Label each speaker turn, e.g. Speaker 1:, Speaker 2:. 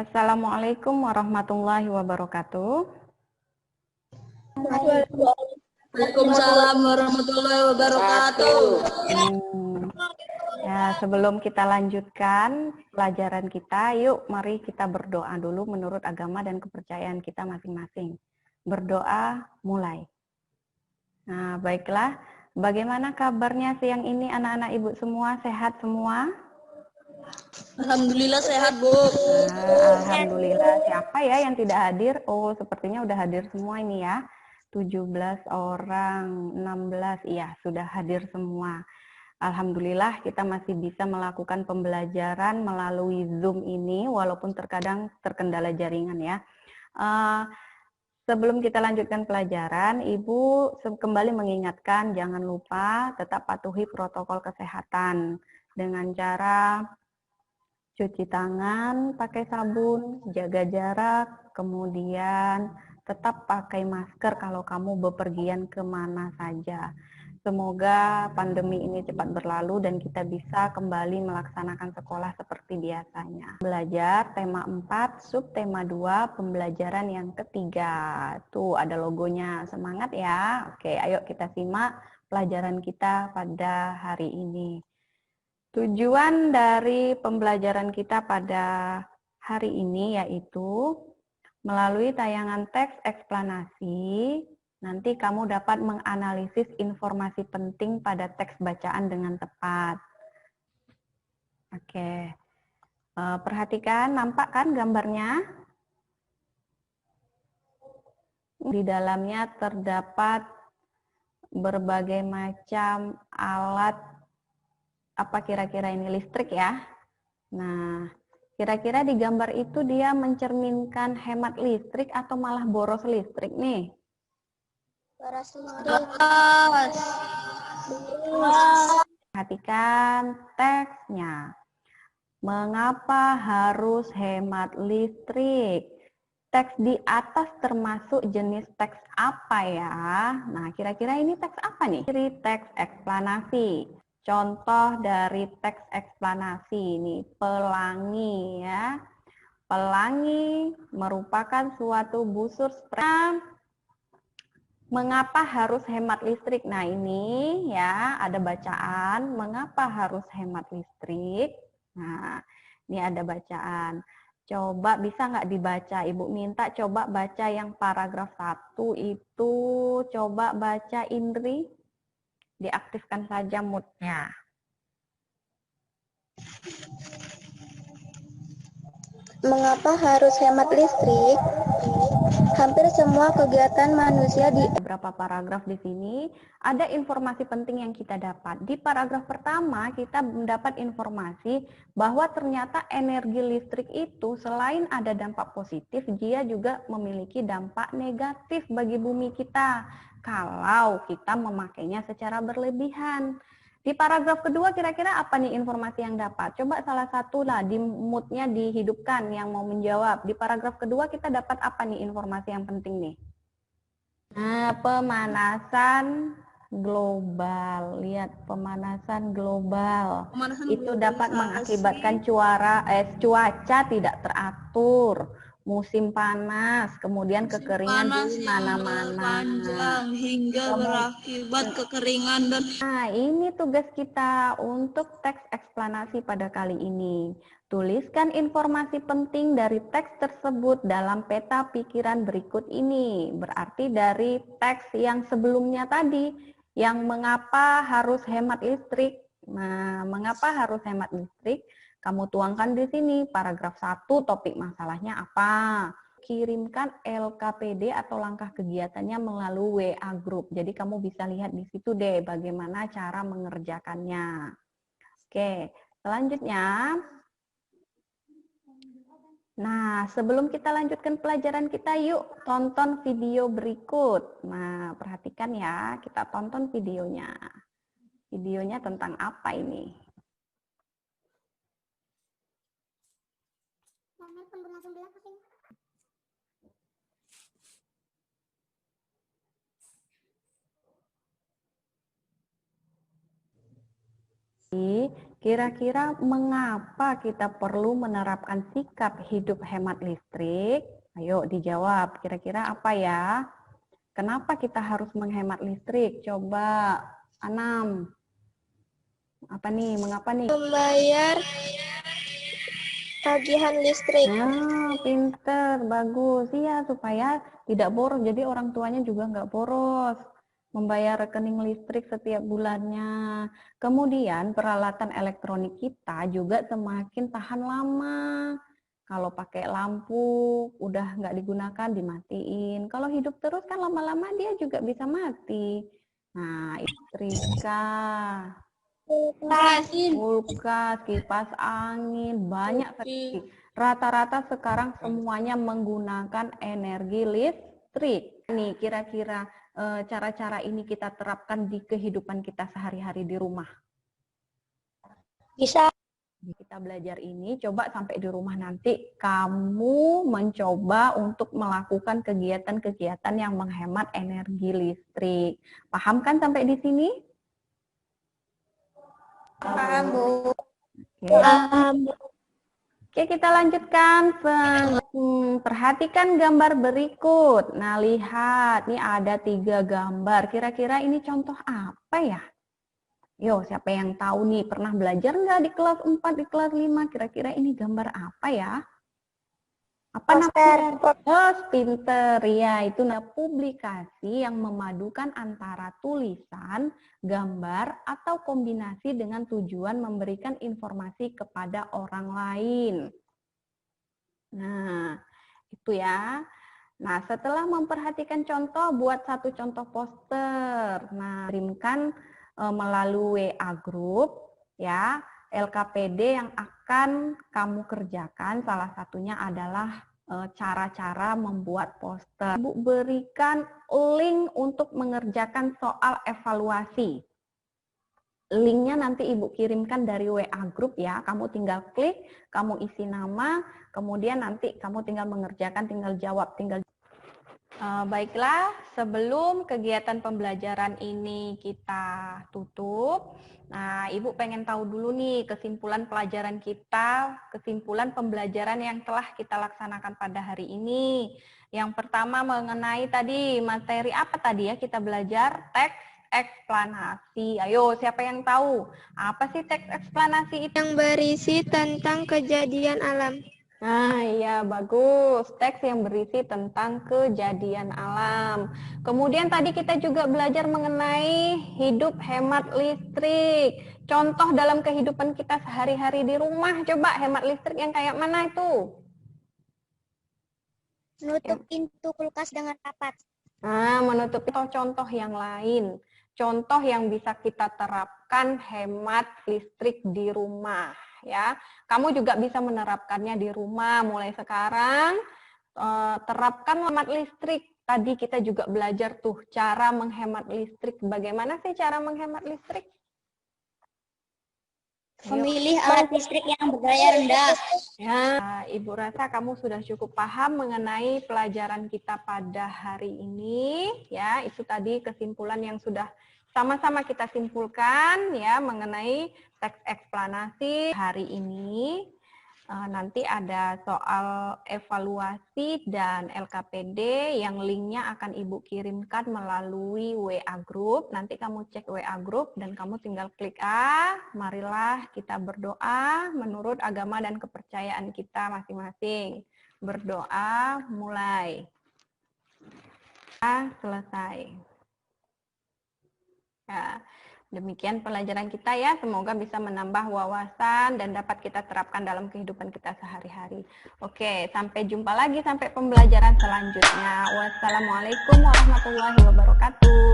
Speaker 1: Assalamualaikum warahmatullahi wabarakatuh.
Speaker 2: Waalaikumsalam warahmatullahi wabarakatuh.
Speaker 1: Ya, sebelum kita lanjutkan pelajaran kita, yuk mari kita berdoa dulu menurut agama dan kepercayaan kita masing-masing. Berdoa mulai. Nah, baiklah. Bagaimana kabarnya siang ini anak-anak ibu semua? Sehat semua?
Speaker 2: Alhamdulillah sehat, Bu.
Speaker 1: Alhamdulillah. Siapa ya yang tidak hadir? Oh, sepertinya udah hadir semua ini ya. 17 orang, 16, iya sudah hadir semua. Alhamdulillah kita masih bisa melakukan pembelajaran melalui Zoom ini walaupun terkadang terkendala jaringan ya. Sebelum kita lanjutkan pelajaran, Ibu kembali mengingatkan jangan lupa tetap patuhi protokol kesehatan dengan cara cuci tangan pakai sabun, jaga jarak, kemudian tetap pakai masker kalau kamu bepergian kemana saja. Semoga pandemi ini cepat berlalu dan kita bisa kembali melaksanakan sekolah seperti biasanya. Belajar tema 4, subtema 2, pembelajaran yang ketiga. Tuh ada logonya, semangat ya. Oke, ayo kita simak pelajaran kita pada hari ini. Tujuan dari pembelajaran kita pada hari ini yaitu melalui tayangan teks eksplanasi, nanti kamu dapat menganalisis informasi penting pada teks bacaan dengan tepat. Oke, perhatikan, nampak kan gambarnya? Di dalamnya terdapat berbagai macam alat, apa kira-kira ini, listrik ya. Nah, kira-kira di gambar itu dia mencerminkan hemat listrik atau malah boros listrik nih?
Speaker 2: Boros.
Speaker 1: Perhatikan teksnya. Mengapa harus hemat listrik? Teks di atas termasuk jenis teks apa ya? Nah, kira-kira ini teks apa nih? Teks eksplanasi. Contoh dari teks eksplanasi ini, pelangi ya. Pelangi merupakan suatu busur spray. Mengapa harus hemat listrik? Nah, ini ya ada bacaan, mengapa harus hemat listrik? Nah, ini ada bacaan. Coba bisa nggak dibaca? Ibu minta coba baca yang paragraf 1 itu, coba baca Indri. Diaktifkan saja mood-nya.
Speaker 3: Mengapa harus hemat listrik? Hampir semua kegiatan manusia di
Speaker 1: beberapa paragraf di sini ada informasi penting yang kita dapat. Di paragraf pertama kita mendapat informasi bahwa ternyata energi listrik itu selain ada dampak positif, dia juga memiliki dampak negatif bagi bumi kita kalau kita memakainya secara berlebihan. Di paragraf kedua kira-kira apa nih informasi yang dapat? Coba salah satu lah di moodnya dihidupkan yang mau menjawab. Di paragraf kedua kita dapat apa nih informasi yang penting nih? Nah, pemanasan global. Lihat, pemanasan global. Itu dapat mengakibatkan cuaca tidak teratur, musim panas, kemudian kekeringan di mana-mana.
Speaker 2: Panjang hingga berakibat kekeringan dan
Speaker 1: Nah, ini tugas kita untuk teks eksplanasi pada kali ini. Tuliskan informasi penting dari teks tersebut dalam peta pikiran berikut ini. Berarti dari teks yang sebelumnya tadi, yang mengapa harus hemat listrik. Nah, mengapa harus hemat listrik? Kamu tuangkan di sini, paragraf 1, topik masalahnya apa? Kirimkan LKPD atau langkah kegiatannya melalui WA Group. Jadi kamu bisa lihat di situ deh bagaimana cara mengerjakannya. Oke, selanjutnya. Nah, sebelum kita lanjutkan pelajaran kita, yuk tonton video berikut. Nah, perhatikan ya, kita tonton videonya. Videonya tentang apa ini? Kira-kira mengapa kita perlu menerapkan sikap hidup hemat listrik? Ayo dijawab, kira-kira apa ya? Kenapa kita harus menghemat listrik? Coba, Anam. Apa nih? Mengapa nih?
Speaker 3: Membayar tagihan listrik.
Speaker 1: Nah, pinter, bagus. Iya, supaya tidak boros. Jadi orang tuanya juga nggak boros membayar rekening listrik setiap bulannya. Kemudian peralatan elektronik kita juga semakin tahan lama. Kalau pakai lampu, udah nggak digunakan, dimatiin. Kalau hidup terus kan lama-lama dia juga bisa mati. Nah, istrika, kulkas, kipas angin, banyak sekali. Rata-rata sekarang semuanya menggunakan energi listrik. Nih, kira-kira cara-cara ini kita terapkan di kehidupan kita sehari-hari di rumah.
Speaker 3: Bisa.
Speaker 1: Kita belajar ini, coba sampai di rumah nanti kamu mencoba untuk melakukan kegiatan-kegiatan yang menghemat energi listrik. Paham kan sampai di sini?
Speaker 3: Paham, Bu.
Speaker 1: Oke. Oke, kita lanjutkan. Perhatikan gambar berikut. Nah, lihat. Nih ada 3 gambar. Kira-kira ini contoh apa ya? Yo, siapa yang tahu nih? Pernah belajar nggak di kelas 4, di kelas 5? Kira-kira ini gambar apa ya? Apa namanya? Oh, pinter. Ya, itu publikasi yang memadukan antara tulisan, gambar, atau kombinasi dengan tujuan memberikan informasi kepada orang lain. Nah, itu ya. Nah, setelah memperhatikan contoh, buat satu contoh poster. Nah, kirimkan melalui WA group, ya. LKPD yang akan kamu kerjakan, salah satunya adalah cara-cara membuat poster. Ibu berikan link untuk mengerjakan soal evaluasi. Linknya nanti Ibu kirimkan dari WA group ya. Kamu tinggal klik, kamu isi nama, kemudian nanti kamu tinggal mengerjakan, tinggal jawab, baiklah, sebelum kegiatan pembelajaran ini kita tutup, nah Ibu pengen tahu dulu nih kesimpulan pelajaran kita, kesimpulan pembelajaran yang telah kita laksanakan pada hari ini. Yang pertama mengenai tadi materi apa tadi ya kita belajar? Teks eksplanasi. Ayo, siapa yang tahu? Apa sih teks eksplanasi itu?
Speaker 3: Yang berisi tentang kejadian alam.
Speaker 1: Nah, iya bagus. Teks yang berisi tentang kejadian alam. Kemudian tadi kita juga belajar mengenai hidup hemat listrik. Contoh dalam kehidupan kita sehari-hari di rumah. Coba hemat listrik yang kayak mana itu?
Speaker 3: Menutup pintu kulkas dengan rapat.
Speaker 1: Nah, menutup contoh yang lain. Contoh yang bisa kita terapkan hemat listrik di rumah. Ya, kamu juga bisa menerapkannya di rumah mulai sekarang. Terapkan hemat listrik. Tadi kita juga belajar tuh cara menghemat listrik. Bagaimana sih cara menghemat listrik?
Speaker 3: Memilih alat listrik yang berdaya rendah.
Speaker 1: Ya, Ibu rasa kamu sudah cukup paham mengenai pelajaran kita pada hari ini. Ya, itu tadi kesimpulan yang sudah sama-sama kita simpulkan ya mengenai teks eksplanasi hari ini. Nanti ada soal evaluasi dan LKPD yang linknya akan Ibu kirimkan melalui WA group. Nanti kamu cek WA group dan kamu tinggal klik marilah kita berdoa menurut agama dan kepercayaan kita masing-masing. Berdoa mulai. Selesai. Ya. Demikian pelajaran kita ya, semoga bisa menambah wawasan dan dapat kita terapkan dalam kehidupan kita sehari-hari. Oke, sampai jumpa lagi sampai pembelajaran selanjutnya. Wassalamualaikum warahmatullahi wabarakatuh.